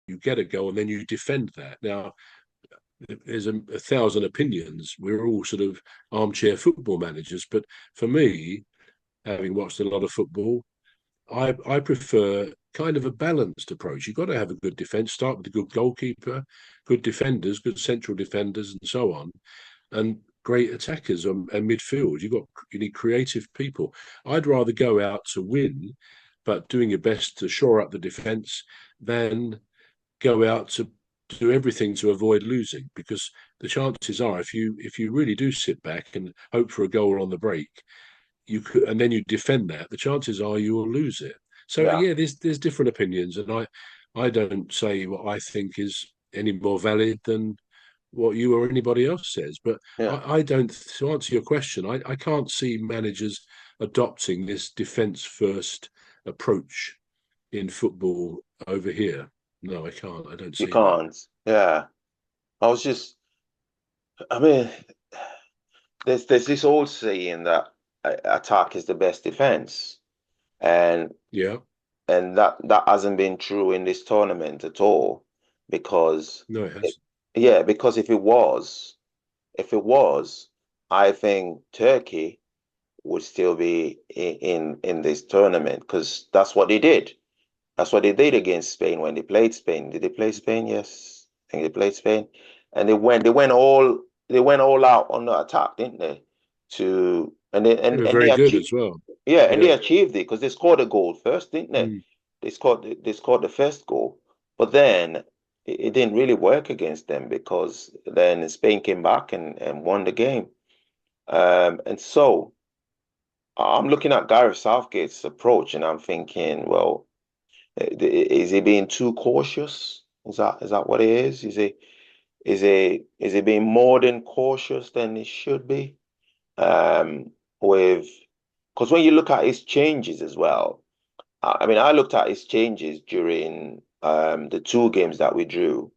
you get a goal and then you defend that. Now, there's a thousand opinions. We're all sort of armchair football managers, but for me, having watched a lot of football, I prefer kind of a balanced approach. You've got to have a good defence. Start with a good goalkeeper, good defenders, good central defenders, and so on, and great attackers and midfield. You need creative people. I'd rather go out to win, but doing your best to shore up the defence than go out to do everything to avoid losing, because the chances are if you really do sit back and hope for a goal on the break, you could, and then you defend that, the chances are you will lose it. So Yeah. yeah, there's different opinions, and I don't say what I think is any more valid than what you or anybody else says. But Yeah. I don't, to answer your question, I can't see managers adopting this defence first approach in football over here. No, I can't. I don't You see that. can't. Yeah. I was just, I mean, there's this old saying that attack is the best defense, and Yeah, that hasn't been true in this tournament at all, because no, it it, has. yeah, because if it was, I think Turkey would still be in this tournament, because that's what they did. That's what they did against Spain when they played Spain. Did they play Spain? Yes, I think they played Spain, and they went all out on the attack, didn't they? To and they They and, were and they very good achieved, as well. yeah, and they Yeah. achieved it because they scored a goal first, didn't they? Mm. They scored the first goal, but then it didn't really work against them, because then Spain came back and won the game. And so I'm looking at Gareth Southgate's approach, and I'm thinking, well, is he being too cautious? Is that what it is? Is he being more than cautious than he should be? With Because when you look at his changes as well, I mean, I looked at his changes during the two games that we drew,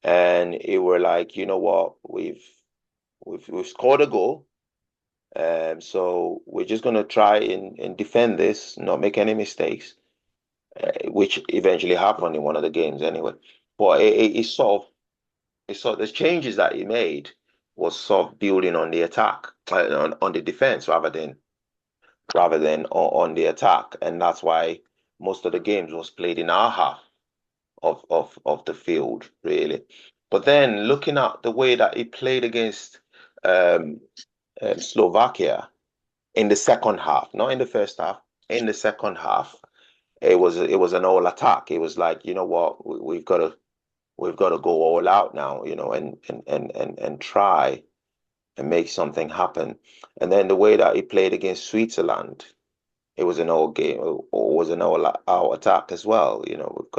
and it were like, you know what, we've scored a goal. So we're just gonna try and defend this, not make any mistakes, which eventually happened in one of the games anyway. But the changes that he made was sort of building on the attack, on the defense, rather than on the attack, and that's why most of the games was played in our half of the field, really. But then looking at the way that he played against um, Slovakia in the second half, not in the first half, in the second half, it was an all attack. It was like, you know what, we've got to go all out now, and try and make something happen. And then the way that he played against Switzerland, it was an all game, or was an all out attack as well. We've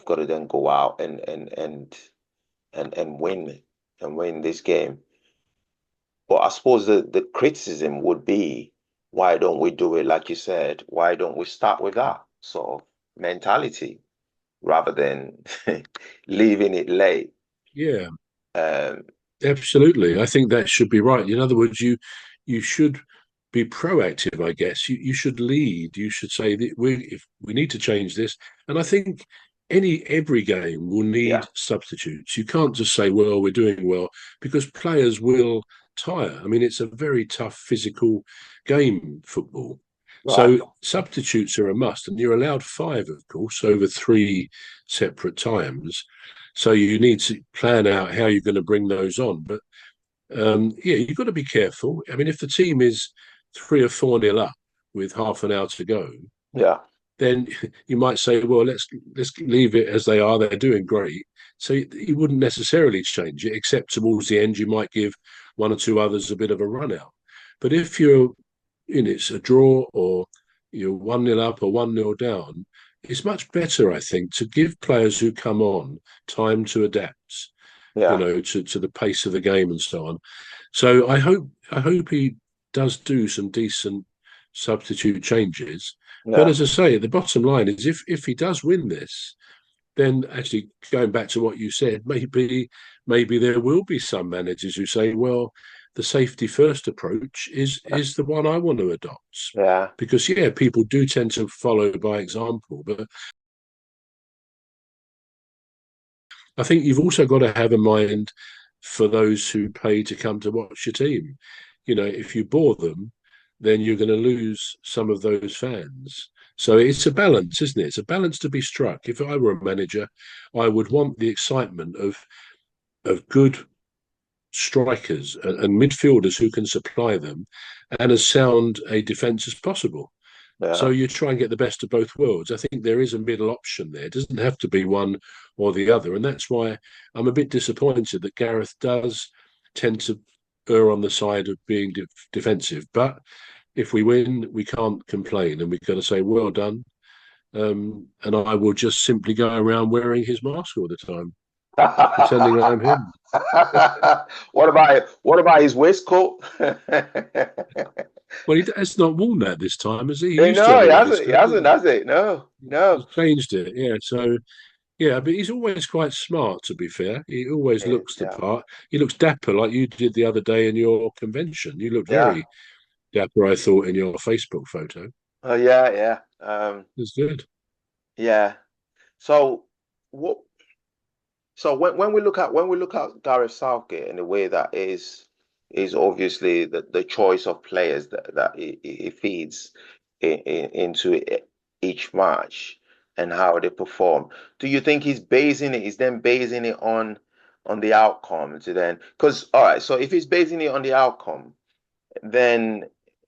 got to then go out and win this game. But I suppose the criticism would be, why don't we do it like you said? Why don't we start with that sort of mentality rather than leaving it late? Yeah, Um, absolutely. I think that should be right. In other words, you should be proactive, I guess. You should lead. You should say that if we need to change this. And I think every game will yeah, need substitutes. You can't just say, well, we're doing well, because players will tire. I mean, it's a very tough physical game, football. right. So substitutes are a must, and you're allowed five, of course, over three separate times. So you need to plan out how you're going to bring those on. But yeah, you've got to be careful. I mean, if the team is 3 or 4 nil up with half an hour to go, Yeah, then you might say, well, let's leave it as they are. They're doing great. So you wouldn't necessarily change it, except towards the end, you might give one or two others a bit of a run out. But if you're in it's a draw, or you're 1 nil up or 1 nil down, it's much better, I think, to give players who come on time to adapt, yeah, to the pace of the game and so on. So I hope he does do some decent substitute changes. But yeah, as I say, the bottom line is, if he does win this, then actually going back to what you said, maybe there will be some managers who say, well, the safety first approach is the one I want to adopt. yeah. Because yeah, people do tend to follow by example, but I think you've also got to have a mind for those who pay to come to watch your team. You know, if you bore them, then you're going to lose some of those fans. So it's a balance, isn't it? It's a balance to be struck. If I were a manager, I would want the excitement of good strikers and midfielders who can supply them, and as sound a defence as possible. So Yeah. you try and get the best of both worlds. I think there is a middle option there. It doesn't have to be one or the other. And that's why I'm a bit disappointed that Gareth does tend to err on the side of being defensive. But if we win, we can't complain. And we've got to say, well done. And I will just simply go around wearing his mask all the time, pretending I'm him. What about his waistcoat? Well, he has not worn that this time, has he? He Hey, used to no, have he a hasn't. He waistcoat, hasn't, didn't has it? No, he? no. He's changed it, yeah. So yeah, but he's always quite smart, to be fair. He always Yeah, looks the yeah, part. He looks dapper, like you did the other day in your convention. You looked yeah. very dapper, I thought, in your Facebook photo. Yeah, yeah. It's good. Yeah. So what? So when we look at Gareth Southgate and the way that is obviously the choice of players that he feeds into each match and how they perform. Do you think he's then basing it on the outcome to then? Because all right, so if he's basing it on the outcome, then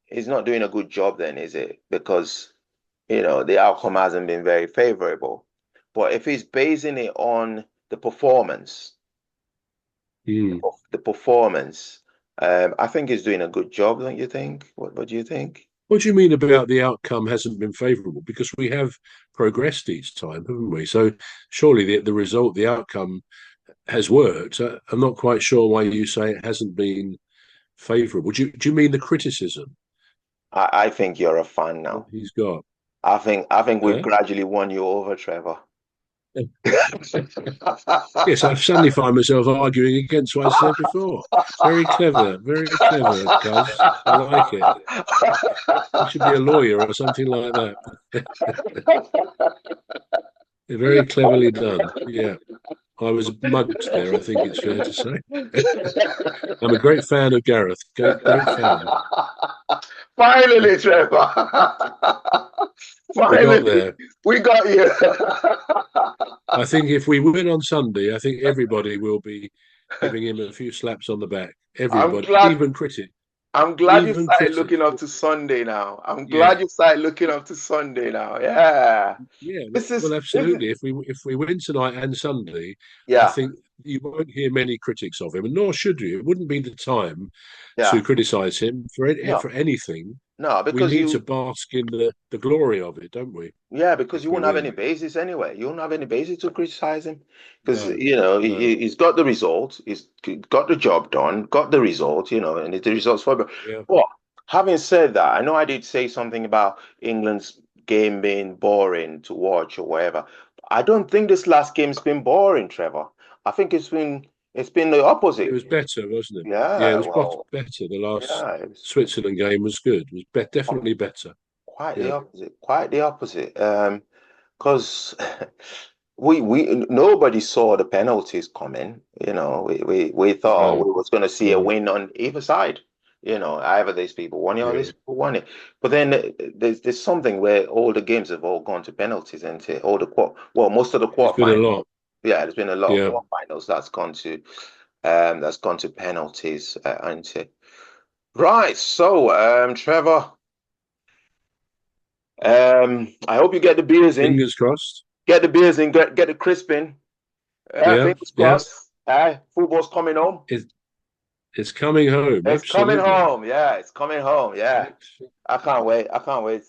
he's not doing a good job then, is it? Because the outcome hasn't been very favorable. But if he's basing it on the performance, Mm. the performance, I think he's doing a good job, don't you think? What do you think? What do you mean about the outcome hasn't been favourable? Because we have progressed each time, haven't we? So surely the result, the outcome has worked. I'm not quite sure why you say it hasn't been favourable. Do you mean the criticism I think you're a fan that now. he's got? I think we've Huh? gradually won you over, Trevor. Yes, I suddenly find myself arguing against what I said before. Very clever, Cuz. I like it. You should be a lawyer or something like that. Very cleverly done. Yeah, I was mugged there, I think it's fair to say. I'm a great fan of Gareth. Great fan. Finally, Trevor. We got Finally, there. we got you. I think if we win on Sunday, I think everybody will be giving him a few slaps on the back. I'm Everybody, glad. even critics. I'm glad you Even started critics. looking up to Sunday now. I'm Yeah. glad you started looking up to Sunday now. Yeah. Yeah, This is well, this is absolutely. If we win tonight and Sunday, I yeah, think you won't hear many critics of him, and nor should you. It wouldn't be the time to yeah. criticise him No, for anything. no, We because need to you bask in the glory of it, don't we? yeah, because If you we won't have any win, basis anyway. You won't have any basis to criticize him. Because no, no, he's got the result, he's got the job done, got the result, and the results for him. yeah, But having said that, I know I did say something about England's game being boring to watch or whatever. I don't think this last game's been boring, Trevor. I think it's been the it opposite. was better, wasn't it? Yeah, it Yeah, was well, better. The last yeah, it was Switzerland game was good. It was definitely better. quite the Yeah, opposite. Quite the opposite. Because we nobody saw the penalties coming. We thought no, we was going to see a no, win on either side. Either these people won it or yeah. these people won it. But then there's something where all the games have all gone to penalties, and all the most of the There's been a quarterfinals. lot. Yeah, there's been a lot of Yeah, quarterfinals that's gone to penalties, and right. So, Trevor, I hope you get the beers in. fingers crossed. Get the beers in. Get the crisp in. Yeah, Fingers yeah. crossed. Football's coming home. It's coming home. It's coming Absolutely. home. Yeah, it's coming home. Yeah. I can't wait. I can't wait.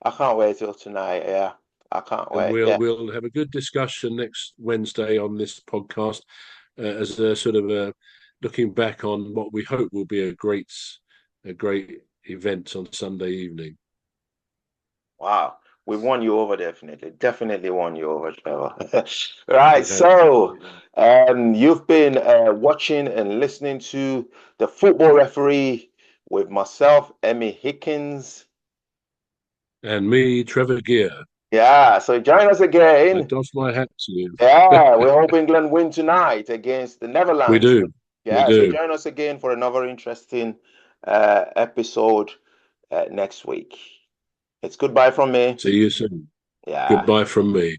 I can't wait till tonight. Yeah. I can't And wait. we'll Yeah. we'll have a good discussion next Wednesday on this podcast as a sort of a looking back on what we hope will be a great event on Sunday evening. Wow. We won you over, definitely. Definitely won you over, Trevor. Right. We have. So, We have. you've been watching and listening to the football referee with myself, Emmy Hikins. And me, Trevor Gear. Yeah, so join us I again. doff my hat to you. Yeah, we hope England win tonight against the We Netherlands. do. We Yeah, so do. join us again for another interesting episode next week. It's goodbye from me. See you soon. Yeah. Goodbye from me.